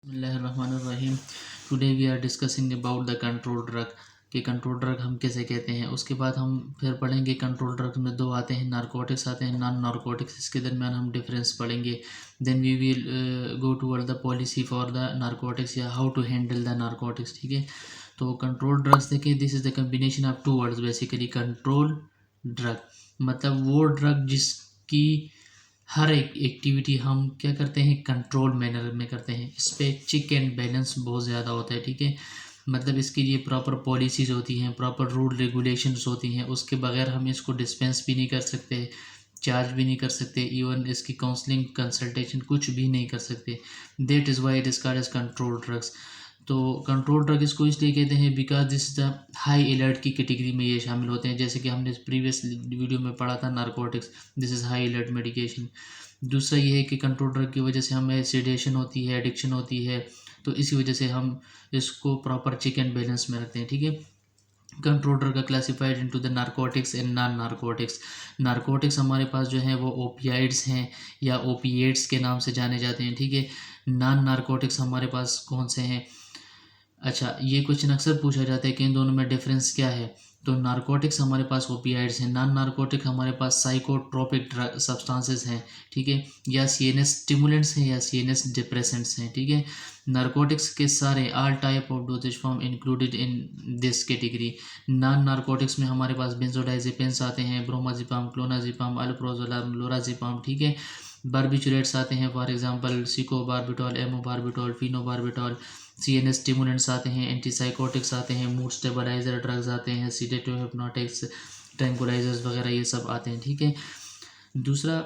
बिस्मिल्लाहिर्रहमानिर्रहीम। Today we are discussing about the control drug कि control drug हम कैसे कहते हैं। उसके बाद हम फिर पढ़ेंगे कंट्रोल ड्रग में दो आते हैं, नारकोटिक्स आते हैं, नॉन नारकोटिक्स। इसके दरमियान हम डिफरेंस पढ़ेंगे। Then we will go toward the policy for the narcotics या how to handle the narcotics. ठीक है, तो कंट्रोल ड्रग्स देखिए, this is the combination of two words basically. Control drug मतलब वो ड्रग जिसकी हर एक एक्टिविटी हम क्या करते हैं, कंट्रोल मैनर में करते हैं। इस पर चेक एंड बैलेंस बहुत ज़्यादा होता है। ठीक है, मतलब इसके लिए प्रॉपर पॉलिसीज़ होती हैं, प्रॉपर रूल रेगुलेशंस होती हैं। उसके बगैर हम इसको डिस्पेंस भी नहीं कर सकते, चार्ज भी नहीं कर सकते, इवन इसकी काउंसलिंग कंसल्टेशन कुछ भी नहीं कर सकते। That is why it is called as control drugs. तो कंट्रोल ड्रग इसको इसलिए कहते हैं because this the high alert की कैटेगरी में ये शामिल होते हैं। जैसे कि हमने प्रीवियस वीडियो में पढ़ा था narcotics, this is high alert medication. दूसरा ये है कि कंट्रोल ड्रग की वजह से हमें सेडेशन होती है, एडिक्शन होती है, तो इसी वजह से हम इसको प्रॉपर चेक एंड बैलेंस में रखते हैं। ठीक है, कंट्रोल ड्रग का classified into the narcotics and non narcotics. Narcotics हमारे पास जो है वो ओपियाइड्स हैं या ओपिएट्स के नाम से जाने जाते हैं। ठीक है, नॉन नारकोटिक्स हमारे पास कौन से हैं। अच्छा, ये क्वेश्चन अक्सर पूछा जाता है कि इन दोनों में डिफरेंस क्या है। तो नारकोटिक्स हमारे पास ओपियाइड्स हैं, नॉन नारकोटिक हमारे पास साइकोट्रोपिक सब्सटेंसेस हैं। ठीक है, या सीएनएस स्टिमुलेंट्स हैं या सीएनएस डिप्रेसेंट्स हैं। ठीक है, नारकोटिक्स के सारे all type of doses form included in this category. Non narcotics में हमारे पास बेंजोडाइजेपिन्स आते हैं, ब्रोमाजिपाम, क्लोनाजिपाम, अल्प्रोजोलम, लोराजिपाम। ठीक है, बारबिचुरेट्स आते हैं, फॉर एग्जांपल सिकोबार्बिटॉल, एमोबार्बिटॉल, फिनोबार्बिटॉल। सीएनएस स्टिमुलेंट्स आते हैं, एंटीसाइकोटिक्स आते हैं, मूड स्टेबलाइजर ड्रग्स आते हैं, सीडेटिव, हिप्नोटिक्स, ट्रैंकुलाइजर्स वगैरह ये सब आते हैं। ठीक है, दूसरा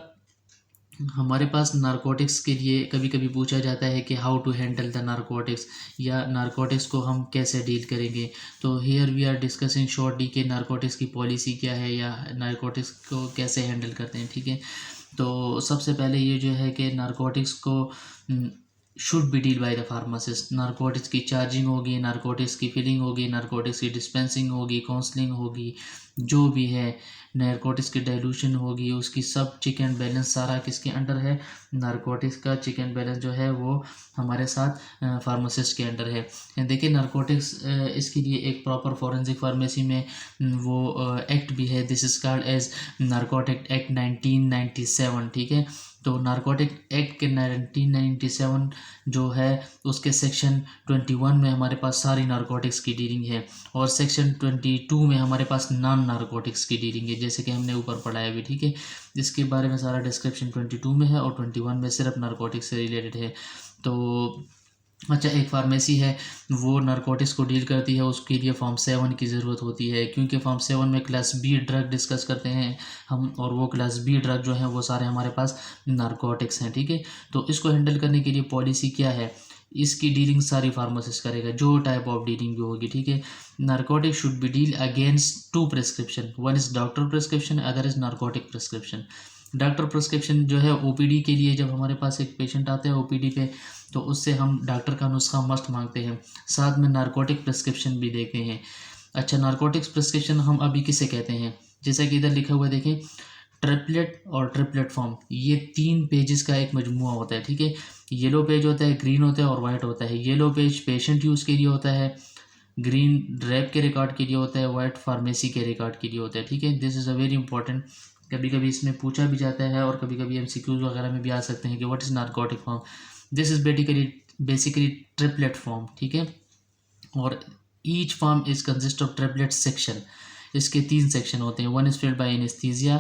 हमारे पास नारकोटिक्स के लिए कभी कभी पूछा जाता है कि how to handle the narcotics, या नारकोटिक्स को हम कैसे डील करेंगे। तो here we are discussing shortly कि नारकोटिक्स की पॉलिसी क्या है या नारकोटिक्स को कैसे हैंडल करते हैं। ठीक है, तो सबसे पहले ये जो है कि नारकोटिक्स को should be deal bye the pharmacist. Narcotics की चार्जिंग होगी, नारकोटिक्स की फिलिंग होगी, नारकोटिक्स की डिस्पेंसिंग होगी, काउंसलिंग होगी, जो भी है, नारकोटिक्स की डाइल्यूशन होगी, उसकी सब चेक एंड बैलेंस सारा किसके अंडर है, नारकोटिक्स का चेक एंड बैलेंस जो है वो हमारे साथ फार्मासिस्ट के अंडर है। देखिए नारकोटिक्स इसके लिए एक प्रॉपर फॉरेंसिक फार्मेसी में वो एक्ट भी है, this is called as narcotic act 1997। ठीक है, तो नारकोटिक एक्ट के 1997 जो है उसके सेक्शन 21 में हमारे पास सारी नारकोटिक्स की डीलिंग है, और सेक्शन 22 में हमारे पास नॉन नारकोटिक्स की डीलिंग है, जैसे कि हमने ऊपर पढ़ा है अभी। ठीक है, इसके बारे में सारा डिस्क्रिप्शन 22 में है और 21 में सिर्फ नारकोटिक्स से रिलेटेड है। तो अच्छा, एक फार्मेसी है वो नारकोटिक्स को डील करती है, उसके लिए फॉर्म 7 की ज़रूरत होती है, क्योंकि फॉर्म 7 में क्लास बी ड्रग डिस्कस करते हैं हम, और वो क्लास बी ड्रग जो है वो सारे हमारे पास नारकोटिक्स हैं। ठीक है, तो इसको हैंडल करने के लिए पॉलिसी क्या है, इसकी डीलिंग सारी फार्मासिस्ट करेगा, जो टाइप ऑफ डीलिंग भी होगी। ठीक है, narcotic should be deal against two prescription, one is doctor prescription, other is narcotic prescription. Doctor prescription जो है ओपीडी के लिए, जब हमारे पास एक पेशेंट आता है ओपीडी पे, तो उससे हम डॉक्टर का नुस्खा मस्ट मांगते हैं, साथ में नारकोटिक प्रिस्क्रिप्शन भी देते हैं। अच्छा, नारकोटिक्स प्रिस्क्रिप्शन हम अभी किसे कहते हैं, जैसा कि इधर लिखा हुआ है देखें, ट्रिपलेट और ट्रिपलेट फॉर्म, ये 3 पेजेस का एक मजमुआ होता है। ठीक है, येलो पेज होता है, ग्रीन होता है और वाइट होता है। येलो पेज पेशेंट यूज़ के लिए होता है, ग्रीन रैप के रिकॉर्ड के लिए होता है, वाइट फार्मेसी के रिकॉर्ड के लिए होता है। ठीक है, this is a very important, कभी कभी इसमें पूछा भी जाता है और कभी कभी एमसीक्यूज वगैरह में भी आ सकते हैं कि what is narcotic form. This is basically triplet form. ठीक है, और each form is consist of triplet section. इसके 3 सेक्शन होते हैं, one is filled by anaesthesia,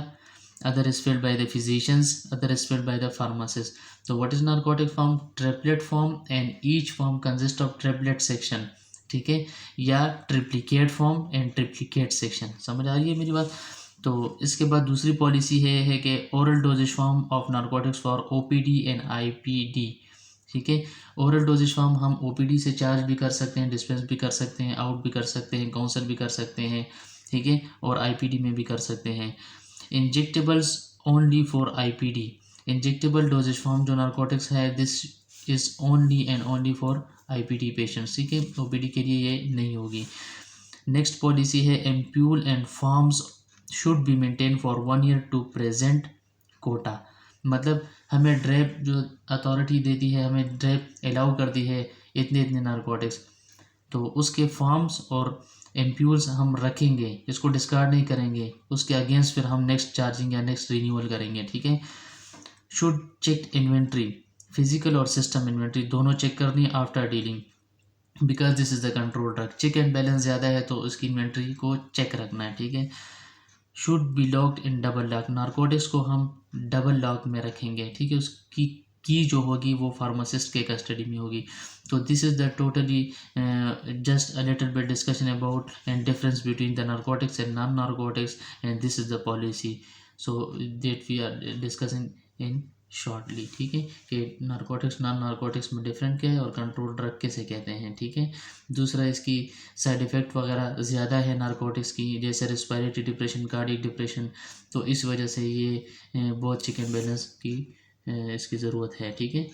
other is filled by the physicians, other is filled by the pharmacist. तो what is narcotic form, triplet form, and each form consist of triplet section. ठीक है, या triplicate form and triplicate section. समझ आ रही है मेरी बात। तो इसके बाद दूसरी पॉलिसी है कि oral doses form of narcotics for OPD and IPD. ठीक है, ओरल डोजेज फॉर्म हम ओपीडी से चार्ज भी कर सकते हैं, डिस्पेंस भी कर सकते हैं, आउट भी कर सकते हैं, काउंसल भी कर सकते हैं। ठीक है, और आईपीडी में भी कर सकते हैं। Injectables only for IPD, injectable doses form जो नारकोटिक्स है, this is only and only for IPD patients. ठीक है, ओपीडी के लिए ये नहीं होगी। नेक्स्ट पॉलिसी है ampoule and forms should be maintain for 1 year to present quota. मतलब हमें ड्रैप जो अथॉरिटी देती है, हमें ड्रैप अलाउ करती है इतने इतने नारकोटिक्स, तो उसके फॉर्म्स और एम्प्यूल्स हम रखेंगे, इसको डिस्कार्ड नहीं करेंगे, उसके अगेंस्ट फिर हम नेक्स्ट चार्जिंग या नेक्स्ट रिन्यूअल करेंगे, ठीक है। शुड चेक इन्वेंट्री, फिजिकल और सिस्टम इन्वेंट्री दोनों चेक करनी after dealing, because this is the control drug. Check and balance ज़्यादा है तो उसकी इन्वेंट्री को चेक रखना है, ठीक है। Should be locked in double lock, narcotics को हम डबल लॉक में रखेंगे, ठीक है। उसकी की जो होगी वो फार्मासिस्ट के कस्टडी में होगी। तो this is the totally just a little bit discussion about and difference between the narcotics and non narcotics, and this is the policy so that we are discussing in shortly, ठीक है, कि narcotics non narcotics में different क्या है और control drug किसे कहते हैं, ठीक है। दूसरा, इसकी साइड इफ़ेक्ट वगैरह ज़्यादा है नारकोटिक्स की, जैसे रेस्पिरेटरी डिप्रेशन, कार्डियक डिप्रेशन, तो इस वजह से ये बहुत चिकन बैलेंस की इसकी ज़रूरत है, ठीक है।